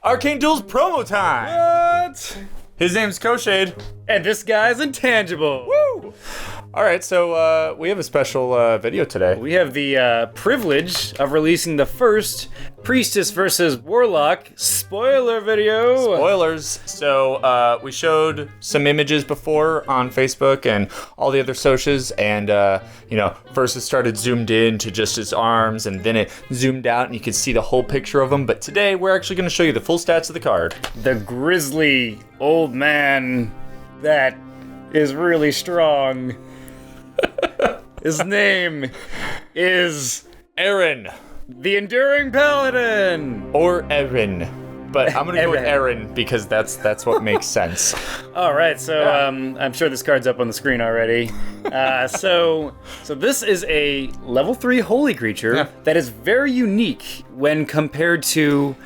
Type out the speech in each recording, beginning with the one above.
Arcane Duels promo time! What? His name's Koshade. And this guy's intangible. Woo! Alright, so we have a special video today. We have the privilege of releasing the first Priestess versus Warlock spoiler video. Spoilers. So we showed some images before on Facebook and all the other socials, and first it started zoomed in to just his arms, and then it zoomed out and you could see the whole picture of him. But today we're actually going to show you the full stats of the card. The grizzly old man that is really strong. His name is Ehren. The Enduring Paladin. Or Ehren. But I'm going to go with Ehren because that's what makes sense. All right, so I'm sure this card's up on the screen already. So this is a level 3 holy creature that is very unique when compared to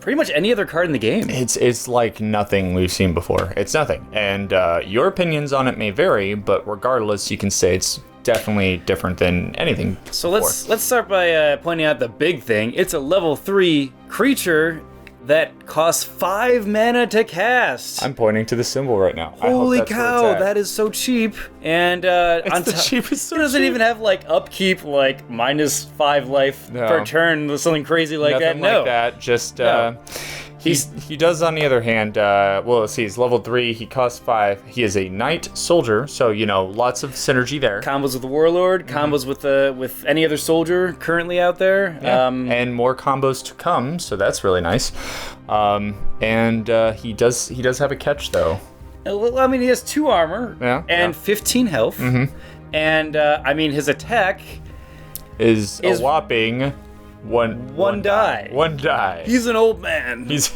pretty much any other card in the game. It's like nothing we've seen before. It's nothing. And your opinions on it may vary, but regardless, you can say it's definitely different than anything So before. let's start by pointing out the big thing. It's a level 3 creature that costs 5 mana to cast. I'm pointing to the symbol right now. Holy cow, that is so cheap. And it's the cheapest. So it doesn't even have like upkeep, like -5 life per turn, something crazy like Nothing that. like that. Just he does, on the other hand. Well, let's see. He's level 3. He costs 5. He is a knight soldier, so lots of synergy there. Combos with the warlord, combos with any other soldier currently out there. Yeah. And more combos to come, so that's really nice. And he does have a catch though. I mean, he has 2 armor and 15 health. Mm-hmm. And his attack is a whopping one die. One die. He's an old man. He's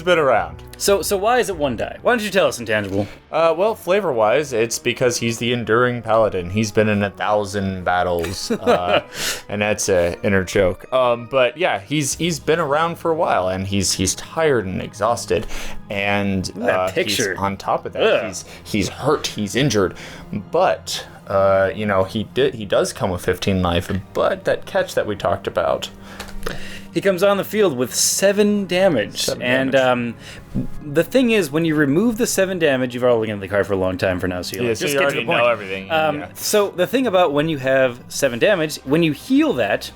been around. So why is it 1 die? Why don't you tell us, Intangible? Well, flavor-wise, it's because he's the Enduring Paladin. He's been in 1,000 battles, and that's an inner joke. But yeah, he's been around for a while, and he's tired and exhausted, and that picture. He's on top of that, he's hurt, he's injured, but he does come with 15 life. But that catch that we talked about. He comes on the field with 7 damage. The thing is, when you remove the 7 damage, you've already looked at the card for a long time for now, so just get already to the point. know everything. So the thing about when you have 7 damage, when you heal that,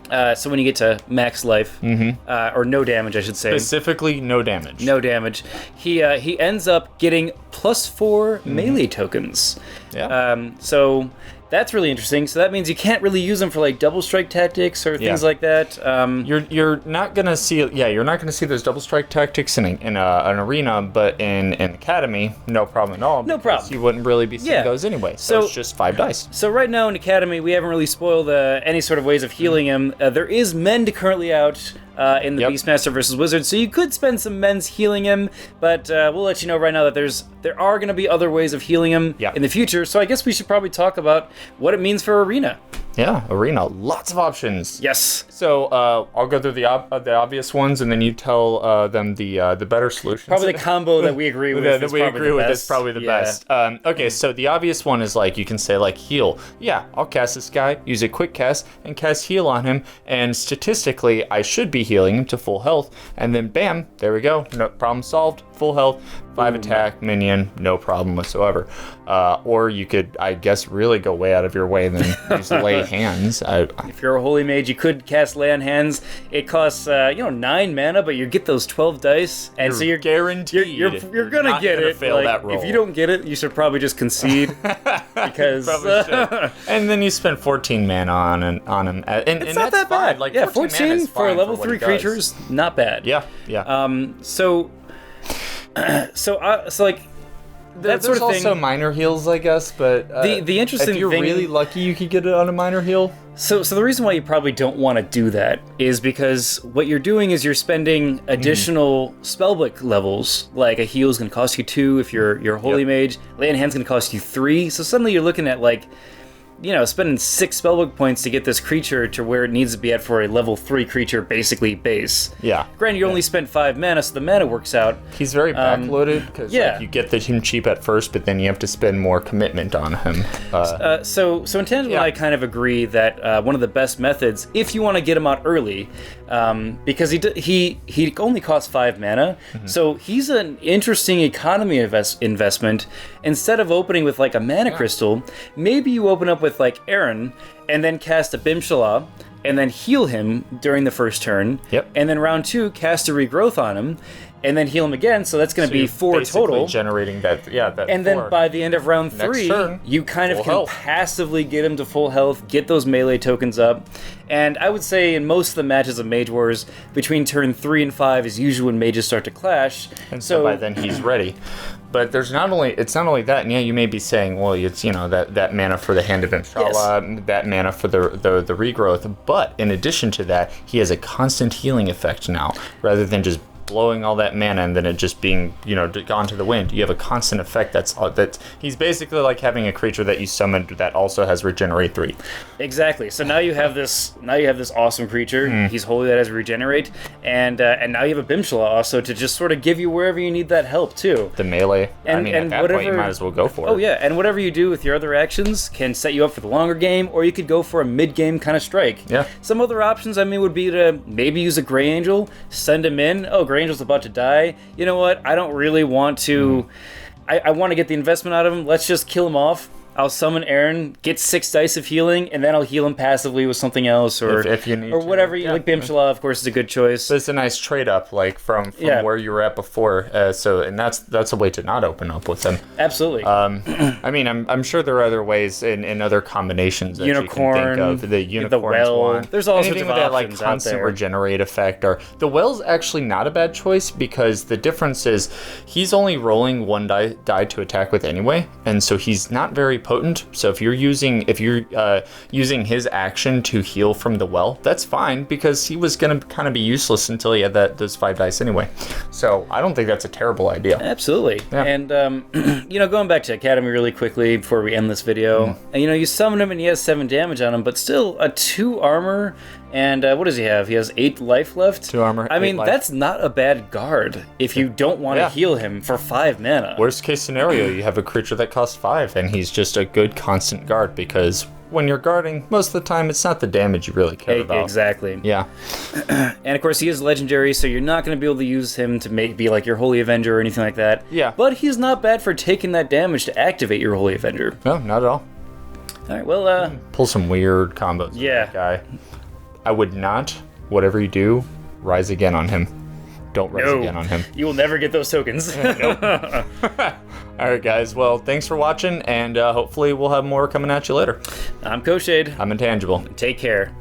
so when you get to max life, or no damage, I should say. Specifically, no damage. No damage. He ends up getting +4 melee tokens. Yeah. So that's really interesting. So that means you can't really use them for like double strike tactics or things like that. You're not gonna see those double strike tactics in an arena, but in an academy, no problem at all. No problem. You wouldn't really be seeing those anyway. So it's just 5 dice. So right now in academy, we haven't really spoiled any sort of ways of healing him. There is Mend currently out in the Beastmaster versus Wizard, so you could spend some Mends healing him, but we'll let you know right now that there are going to be other ways of healing him in the future. So I guess we should probably talk about what it means for arena. Yeah, arena, lots of options. Yes. So I'll go through the obvious ones, and then you tell them the better solutions. Probably the combo that we agree with. That we agree with is probably the best. Okay, so the obvious one is you can say heal. Yeah, I'll cast this guy, use a quick cast, and cast heal on him, and statistically I should be healing him to full health, and then bam, there we go. No problem solved. Full health, 5 attack minion, no problem whatsoever. Or you could, I guess, really go way out of your way and then use lay hands. If you're a holy mage, you could cast lay on hands. It costs 9 mana, but you get those 12 dice, and so you're guaranteed. You're gonna get it. Fail that roll. If you don't get it, you should probably just concede because. And then you spend 14 mana on him, and it's not that bad. 14 for a level 3 creature is not bad. Yeah. That's sort There's of thing. Also minor heals, I guess, but the interesting if you're thing, really lucky, you could get it on a minor heal. So the reason why you probably don't want to do that is because what you're doing is you're spending additional spellbook levels. Like a heal is going to cost you 2 if you're a holy mage. Lay on hand's going to cost you 3. So suddenly you're looking at spending 6 spellbook points to get this creature to where it needs to be at for a level 3 creature, basically base. Yeah. Granted, you only spent 5 mana, so the mana works out. He's very backloaded because you get him cheap at first, but then you have to spend more commitment on him. So Intangible and I kind of agree that one of the best methods, if you want to get him out early, because he only costs 5 mana, so he's an interesting economy investment. Instead of opening with like a mana crystal, maybe you open up with like Ehren, and then cast a Bimshala, and then heal him during the first turn. Yep. And then round 2, cast a Regrowth on him, and then heal him again, so that's going to be 4 total. Generating that, and then by the end of round 3, you kind of can passively get him to full health, get those melee tokens up. And I would say in most of the matches of Mage Wars, between turn 3 and 5 is usually when mages start to clash. And so by then he's ready. But it's not only that, and you may be saying, well, it's that mana for the Hand of Imshala, that mana for the regrowth, but in addition to that, he has a constant healing effect now, rather than just blowing all that mana and then it just being gone to the wind. You have a constant effect that's he's basically like having a creature that you summoned that also has regenerate 3. Exactly. So now you have this awesome creature. He's holy that has regenerate, and now you have a Bimshala also to just sort of give you wherever you need that help too. The melee. And at that point you might as well go for it. Oh yeah, and whatever you do with your other actions can set you up for the longer game, or you could go for a mid-game kind of strike. Yeah. Some other options would be to maybe use a Grey Angel, send him in. Oh, Grey Angel's about to die. You know what? I don't really want to. I want to get the investment out of him. Let's just kill him off. I'll summon Ehren, get 6 dice of healing, and then I'll heal him passively with something else, or if you need or whatever. Like Bimshala, of course, is a good choice. So it's a nice trade up, like from where you were at before. And that's a way to not open up with them. Absolutely. I'm sure there are other ways in other combinations that Unicorn, you can think of. The unicorn's well. one. There's all anything sorts of with that options like constant out there. regenerate effect. Or the well's actually not a bad choice because the difference is he's only rolling 1 die to attack with anyway, and so he's not very potent. So if you're using his action to heal from the well, that's fine because he was gonna kind of be useless until he had those 5 dice anyway. So I don't think that's a terrible idea. Absolutely. Yeah. And going back to Academy really quickly before we end this video, you summon him and he has 7 damage on him, but still a 2 armor. And what does he have? He has 8 life left. 2 armor. That's not a bad guard if you don't want to heal him for 5 mana. Worst case scenario, you have a creature that costs 5, and he's just a good constant guard because when you're guarding, most of the time it's not the damage you really care about. Exactly. Yeah. And of course, he is legendary, so you're not going to be able to use him to be like your Holy Avenger or anything like that. Yeah. But he's not bad for taking that damage to activate your Holy Avenger. No, not at all. All right. Well. Pull some weird combos. Yeah. With that guy. I would not, whatever you do, rise again on him. Don't rise again on him. You will never get those tokens. All right, guys. Well, thanks for watching, and hopefully we'll have more coming at you later. I'm Koshade. I'm Intangible. Take care.